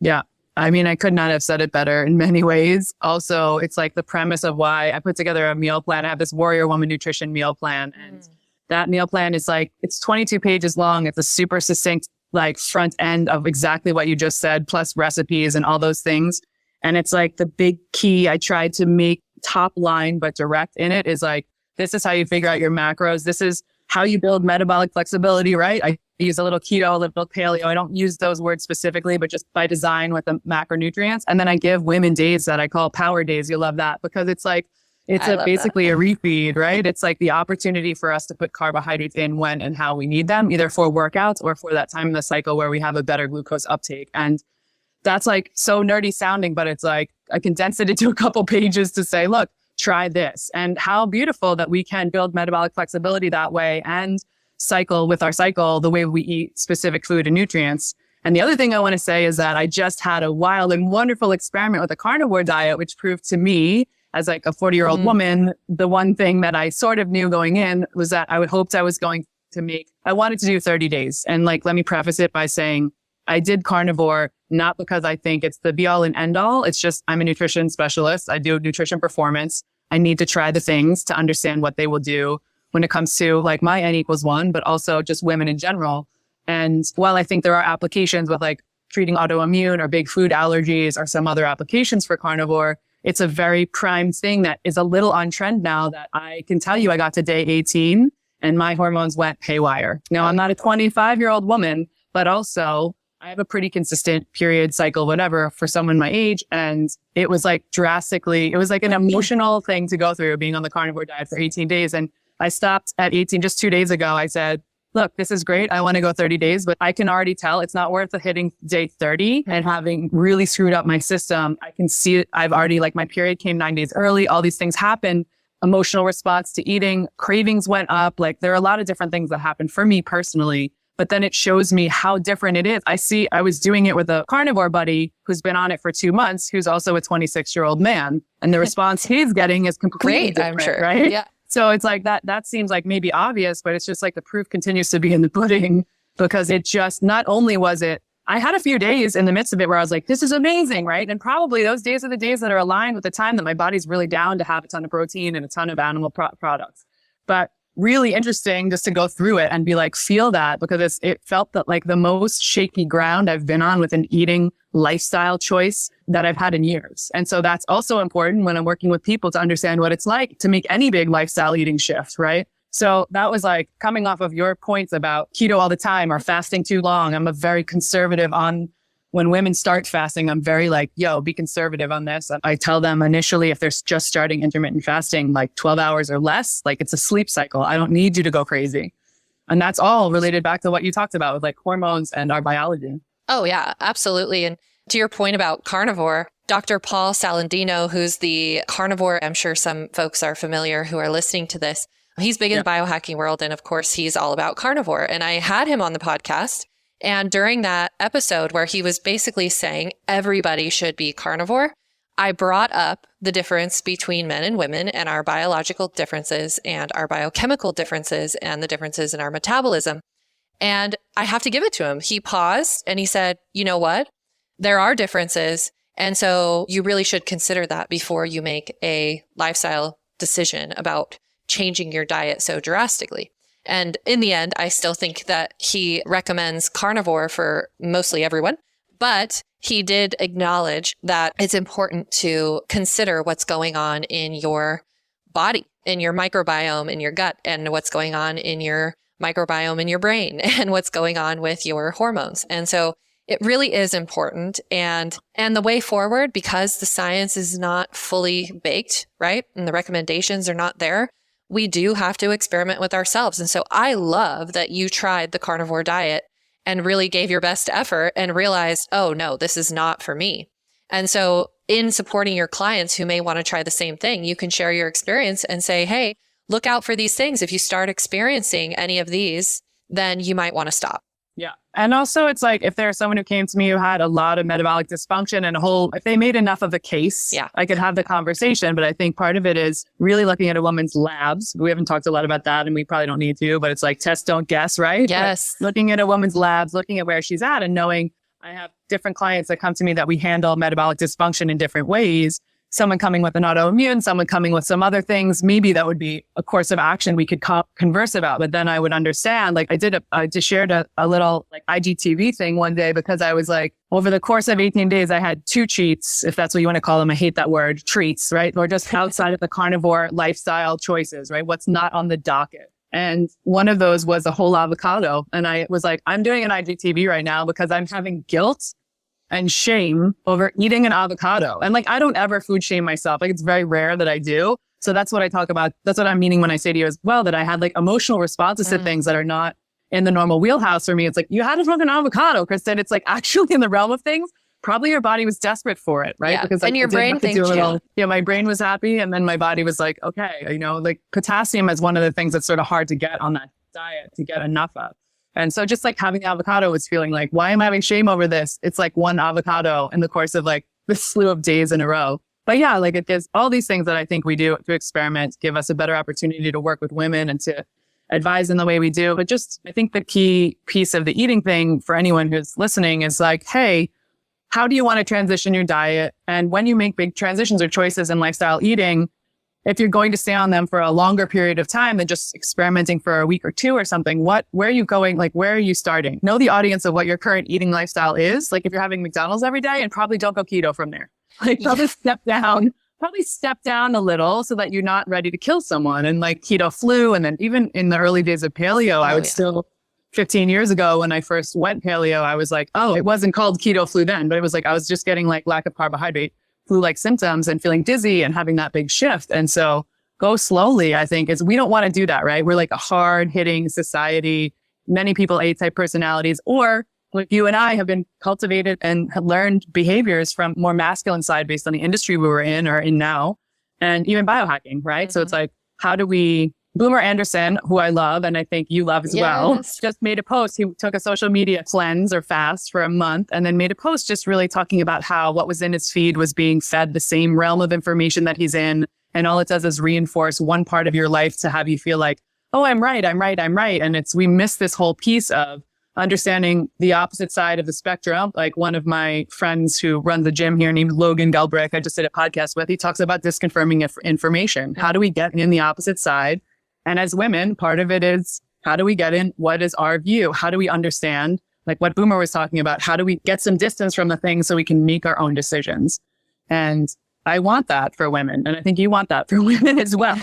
S4: Yeah. I mean, I could not have said it better in many ways. Also, it's like the premise of why I put together a meal plan. I have this Warrior Woman Nutrition meal plan. And that meal plan is like, it's 22 pages long. It's a super succinct, like front end of exactly what you just said, plus recipes and all those things. And it's like the big key I tried to make top line, but direct in it is like, this is how you figure out your macros. This is how you build metabolic flexibility, right? I use a little keto, a little paleo. I don't use those words specifically, but just by design with the macronutrients. And then I give women days that I call power days. You'll love that because it's like, it's basically a refeed, right? It's like the opportunity for us to put carbohydrates in when and how we need them, either for workouts or for that time in the cycle where we have a better glucose uptake. And that's like so nerdy sounding, but it's like I condense it into a couple pages to say, look, try this. And how beautiful that we can build metabolic flexibility that way and cycle with our cycle the way we eat specific food and nutrients. And the other thing I want to say is that I just had a wild and wonderful experiment with a carnivore diet, which proved to me as like a 40-year-old woman, the one thing that I sort of knew going in was that I hoped I was going to I wanted to do 30 days. And like, let me preface it by saying I did carnivore, not because I think it's the be all and end all. It's just, I'm a nutrition specialist. I do nutrition performance. I need to try the things to understand what they will do when it comes to like my N=1, but also just women in general. And while I think there are applications with like treating autoimmune or big food allergies or some other applications for carnivore, it's a very prime thing that is a little on trend now that I can tell you I got to day 18 and my hormones went haywire. Now, I'm not a 25-year-old woman, but also I have a pretty consistent period cycle, whatever, for someone my age. And it was like it was like an emotional thing to go through being on the carnivore diet for 18 days. And I stopped at 18 just 2 days ago. I said, look, this is great. I want to go 30 days, but I can already tell it's not worth hitting day 30 and having really screwed up my system. I can see it. I've already like my period came 9 days early. All these things happened. Emotional response to eating, cravings went up. Like there are a lot of different things that happened for me personally. But then it shows me how different it is. I was doing it with a carnivore buddy who's been on it for 2 months, who's also a 26-year-old man. And the response he's getting is completely different,
S2: I'm sure.
S4: Right?
S2: Yeah.
S4: So it's like that seems like maybe obvious, but it's just like the proof continues to be in the pudding because it just, not only was it, I had a few days in the midst of it where I was like, this is amazing, right? And probably those days are the days that are aligned with the time that my body's really down to have a ton of protein and a ton of animal products. But really interesting just to go through it and be like, feel that because it felt that like the most shaky ground I've been on with an eating lifestyle choice that I've had in years. And so that's also important when I'm working with people to understand what it's like to make any big lifestyle eating shift, right? So that was like coming off of your points about keto all the time or fasting too long. I'm a very conservative on when women start fasting, I'm very like, yo, be conservative on this. I tell them initially, if they're just starting intermittent fasting, like 12 hours or less, like it's a sleep cycle. I don't need you to go crazy. And that's all related back to what you talked about with like hormones and our biology.
S2: Oh, yeah, absolutely. And to your point about carnivore, Dr. Paul Saladino, who's the carnivore, I'm sure some folks are familiar who are listening to this. He's big in the biohacking world. And of course, he's all about carnivore. And I had him on the podcast. And during that episode where he was basically saying everybody should be carnivore, I brought up the difference between men and women and our biological differences and our biochemical differences and the differences in our metabolism. And I have to give it to him. He paused and he said, you know what? There are differences And so you really should consider that before you make a lifestyle decision about changing your diet so drastically. And in the end, I still think that he recommends carnivore for mostly everyone, but he did acknowledge that it's important to consider what's going on in your body, in your microbiome, in your gut, and what's going on in your microbiome in your brain, and what's going on with your hormones. And so it really is important. And the way forward, because the science is not fully baked, right? And the recommendations are not there, we do have to experiment with ourselves. And so I love that you tried the carnivore diet and really gave your best effort and realized, oh no, this is not for me. And so in supporting your clients who may want to try the same thing, you can share your experience and say, hey, look out for these things. If you start experiencing any of these, then you might want to stop.
S4: Yeah. And also it's like, if there's someone who came to me who had a lot of metabolic dysfunction and if they made enough of a case, I could have the conversation. But I think part of it is really looking at a woman's labs. We haven't talked a lot about that and we probably don't need to, but it's like test, don't guess, right?
S2: Yes.
S4: But looking at a woman's labs, looking at where she's at and knowing I have different clients that come to me that we handle metabolic dysfunction in different ways. Someone coming with an autoimmune, someone coming with some other things. Maybe that would be a course of action we could converse about. But then I would understand, like I just shared a little like IGTV thing one day because I was like, over the course of 18 days, I had 2 cheats, if that's what you want to call them. I hate that word, treats, right? Or just outside of the carnivore lifestyle choices, right? What's not on the docket. And one of those was a whole avocado. And I was like, I'm doing an IGTV right now because I'm having guilt and shame over eating an avocado. And like, I don't ever food shame myself. Like, it's very rare that I do. So that's what I talk about. That's what I'm meaning when I say to you as well, that I had like emotional responses to things that are not in the normal wheelhouse for me. It's like, you had to smoke an avocado, Kristen. It's like actually in the realm of things, probably your body was desperate for it, right?
S2: Yeah.
S4: Because
S2: and your brain thinks
S4: my brain was happy. And then my body was like, okay, like potassium is one of the things that's sort of hard to get on that diet to get enough of. And so just like having the avocado was feeling like, why am I having shame over this? It's like one avocado in the course of like this slew of days in a row. But yeah, like it gives all these things that I think we do to experiment, give us a better opportunity to work with women and to advise in the way we do. But just, I think the key piece of the eating thing for anyone who's listening is like, hey, how do you want to transition your diet? And when you make big transitions or choices in lifestyle eating, if you're going to stay on them for a longer period of time than just experimenting for a week or 2 or something, where are you going? Like, where are you starting? Know the audience of what your current eating lifestyle is. Like if you're having McDonald's every day, and probably don't go keto from there. Like probably step down a little so that you're not ready to kill someone. And like keto flu. And then even in the early days of paleo, I would still 15 years ago when I first went paleo, I was like, oh, it wasn't called keto flu then, but it was like, I was just getting like lack of carbohydrate, flu-like symptoms and feeling dizzy and having that big shift. And so go slowly, I think, is we don't want to do that, right? We're like a hard-hitting society, many people A-type personalities, or like you and I have been cultivated and have learned behaviors from more masculine side based on the industry we were in or in now, and even biohacking, right? Mm-hmm. So it's like, how do we... Boomer Anderson, who I love, and I think you love as well, just made a post. He took a social media cleanse or fast for a month and then made a post just really talking about how what was in his feed was being fed the same realm of information that he's in. And all it does is reinforce one part of your life to have you feel like, oh, I'm right. And we miss this whole piece of understanding the opposite side of the spectrum. Like one of my friends who runs a gym here named Logan Gelbrick, I just did a podcast with, he talks about disconfirming information. How do we get in the opposite side? And as women, part of it is, how do we get in? What is our view? How do we understand, like what Boomer was talking about? How do we get some distance from the thing so we can make our own decisions? And I want that for women. And I think you want that for women as well.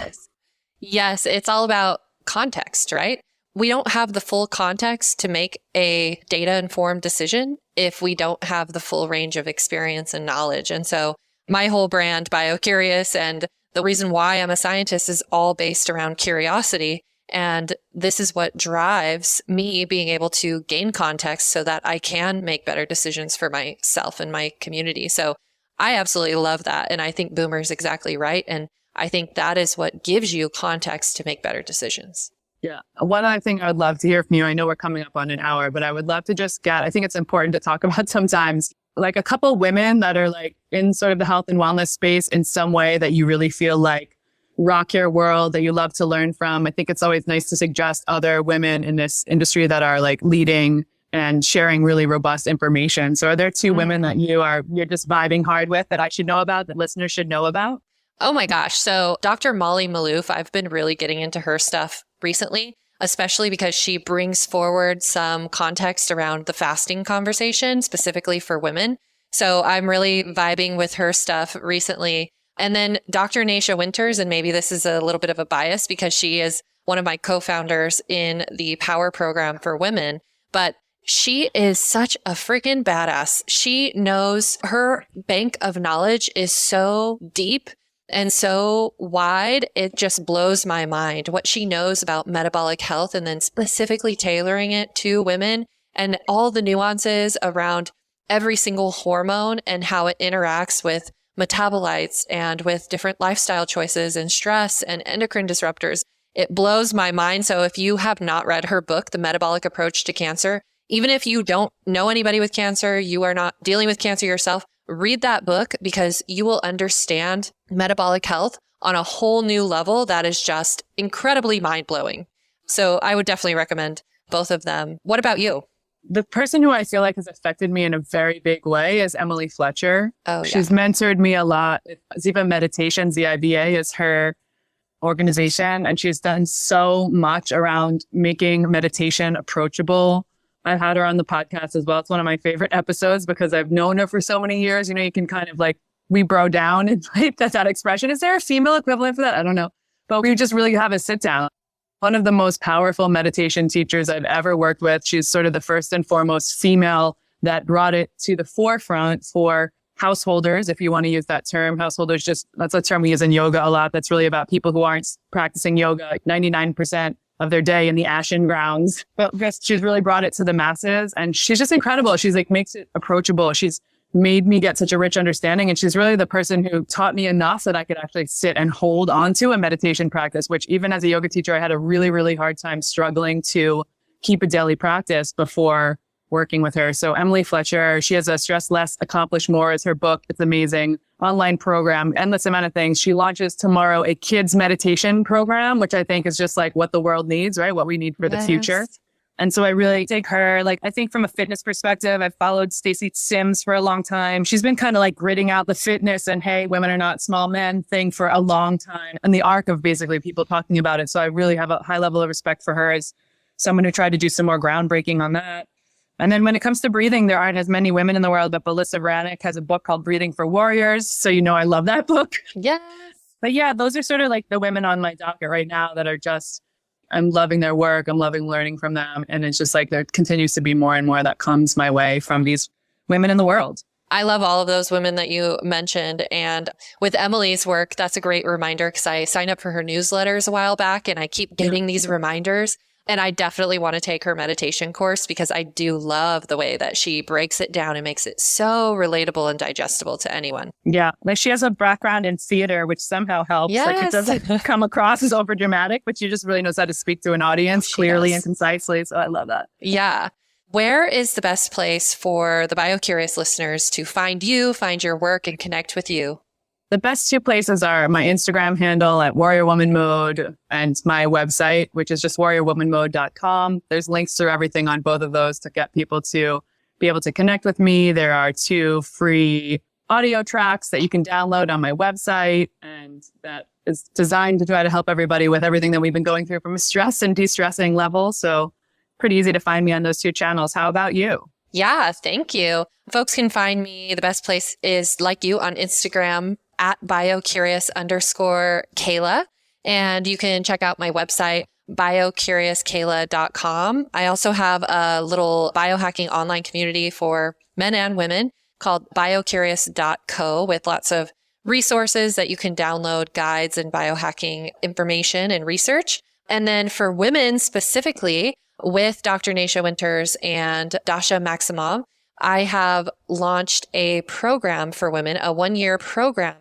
S2: Yes, it's all about context, right? We don't have the full context to make a data-informed decision if we don't have the full range of experience and knowledge. And so my whole brand, BioCurious, and the reason why I'm a scientist is all based around curiosity. And this is what drives me being able to gain context so that I can make better decisions for myself and my community. So I absolutely love that. And I think Boomer's exactly right. And I think that is what gives you context to make better decisions.
S4: Yeah. One other thing I would love to hear from you, I know we're coming up on an hour, but I would love to just I think it's important to talk about sometimes like a couple women that are like in sort of the health and wellness space in some way that you really feel like rock your world, that you love to learn from. I think it's always nice to suggest other women in this industry that are like leading and sharing really robust information. So are there two women that you're just vibing hard with that I should know about, that listeners should know about?
S2: Oh my gosh. So Dr. Molly Maloof, I've been really getting into her stuff recently, especially because she brings forward some context around the fasting conversation, specifically for women. So I'm really vibing with her stuff recently. And then Dr. Naisha Winters, and maybe this is a little bit of a bias because she is one of my co-founders in the Power Program for Women, but she is such a freaking badass. She knows, her bank of knowledge is so deep and so wide, it just blows my mind what she knows about metabolic health and then specifically tailoring it to women and all the nuances around every single hormone and how it interacts with metabolites and with different lifestyle choices and stress and endocrine disruptors. It blows my mind. So if you have not read her book, The Metabolic Approach to Cancer, even if you don't know anybody with cancer, you are not dealing with cancer yourself, read that book because you will understand metabolic health on a whole new level that is just incredibly mind-blowing. So I would definitely recommend both of them. What about you?
S4: The person who I feel like has affected me in a very big way is Emily Fletcher.
S2: Oh, yeah.
S4: She's mentored me a lot. Ziva Meditations, the IBA, is her organization, and she's done so much around making meditation approachable. I've had her on the podcast as well. It's one of my favorite episodes because I've known her for so many years. You know, you can kind of like, we bro down and like that expression. Is there a female equivalent for that? I don't know. But we just really have a sit down. One of the most powerful meditation teachers I've ever worked with. She's sort of the first and foremost female that brought it to the forefront for householders, if you want to use that term. Householders, that's a term we use in yoga a lot. That's really about people who aren't practicing yoga, like 99% of their day in the ashen grounds. But she's really brought it to the masses, and she's just incredible. She's like, makes it approachable. She's made me get such a rich understanding. And she's really the person who taught me enough that I could actually sit and hold onto a meditation practice, which even as a yoga teacher, I had a really, really hard time struggling to keep a daily practice before working with her. So Emily Fletcher, she has a Stress Less, Accomplish More is her book. It's amazing. Online program, endless amount of things. She launches tomorrow a kids meditation program, which I think is just like what the world needs, right? What we need for the future. And so I really take her, like, I think from a fitness perspective, I've followed Stacey Sims for a long time. She's been kind of like gritting out the fitness and, hey, women are not small men thing for a long time, and the arc of basically people talking about it. So I really have a high level of respect for her as someone who tried to do some more groundbreaking on that. And then when it comes to breathing, there aren't as many women in the world, but Belissa Vranic has a book called Breathing for Warriors. So, you know, I love that book.
S2: Yes.
S4: But yeah, those are sort of like the women on my docket right now that are just, I'm loving their work. I'm loving learning from them. And it's just like there continues to be more and more that comes my way from these women in the world.
S2: I love all of those women that you mentioned. And with Emily's work, that's a great reminder because I signed up for her newsletters a while back and I keep getting these reminders. And I definitely want to take her meditation course because I do love the way that she breaks it down and makes it so relatable and digestible to anyone.
S4: Yeah. Like she has a background in theater, which somehow helps.
S2: Yes.
S4: Like it doesn't come across as over dramatic, but she just really knows how to speak to an audience clearly and concisely. So I love that.
S2: Yeah. Where is the best place for the BioCurious listeners to find you, find your work, and connect with you?
S4: The best two places are my Instagram handle at Warrior Woman Mode and my website, which is just warriorwomanmode.com. There's links to everything on both of those to get people to be able to connect with me. There are 2 free audio tracks that you can download on my website, and that is designed to try to help everybody with everything that we've been going through from a stress and de-stressing level. So pretty easy to find me on those 2 channels. How about you?
S2: Yeah, thank you. Folks can find me. The best place is like you on Instagram at biocurious_Kayla. And you can check out my website, biocuriouskayla.com. I also have a little biohacking online community for men and women called biocurious.co with lots of resources that you can download, guides and biohacking information and research. And then for women specifically, with Dr. Naisha Winters and Dasha Maximov, I have launched a program for women, a 1-year program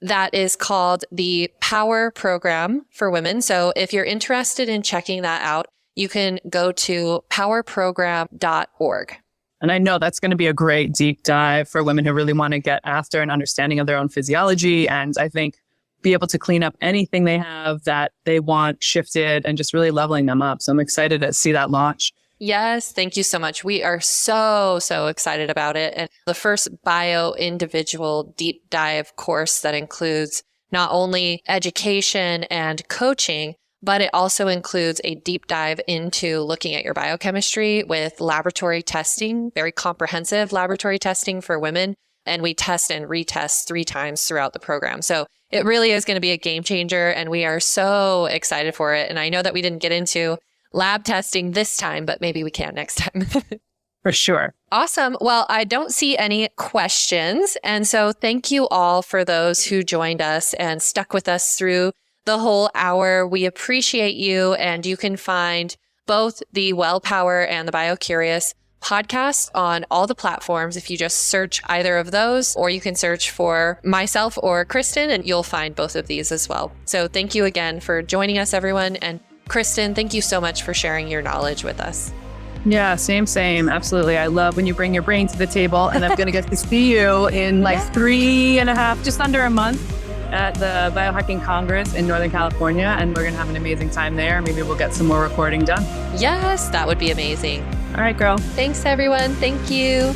S2: that is called the Power Program for Women. So if you're interested in checking that out, you can go to powerprogram.org.
S4: And I know that's going to be a great deep dive for women who really want to get after an understanding of their own physiology. And I think be able to clean up anything they have that they want shifted and just really leveling them up. So I'm excited to see that launch.
S2: Yes, thank you so much. We are so excited about it. And the first bio individual deep dive course that includes not only education and coaching, but it also includes a deep dive into looking at your biochemistry with laboratory testing, very comprehensive laboratory testing for women. And we test and retest 3 times throughout the program. So it really is going to be a game changer. And we are so excited for it. And I know that we didn't get into lab testing this time, but maybe we can next time.
S4: For sure.
S2: Awesome. Well, I don't see any questions. And so thank you all for those who joined us and stuck with us through the whole hour. We appreciate you. And you can find both the Well Power and the BioCurious podcast on all the platforms. If you just search either of those, or you can search for myself or Kristen, and you'll find both of these as well. So thank you again for joining us, everyone. And Kristen, thank you so much for sharing your knowledge with us.
S4: Yeah, same. Absolutely. I love when you bring your brain to the table, and I'm going to get to see you in like 3.5, just under a month at the Biohacking Congress in Northern California. And we're going to have an amazing time there. Maybe we'll get some more recording done.
S2: Yes, that would be amazing.
S4: All right, girl.
S2: Thanks, everyone. Thank you.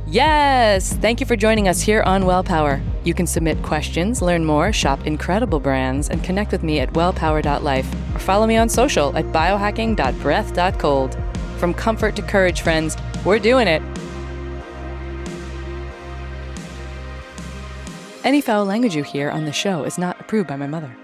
S3: Yes! Thank you for joining us here on Well Power. You can submit questions, learn more, shop incredible brands, and connect with me at wellpower.life, or follow me on social at biohacking.breath.cold. From comfort to courage, friends, we're doing it. Any foul language you hear on the show is not approved by my mother.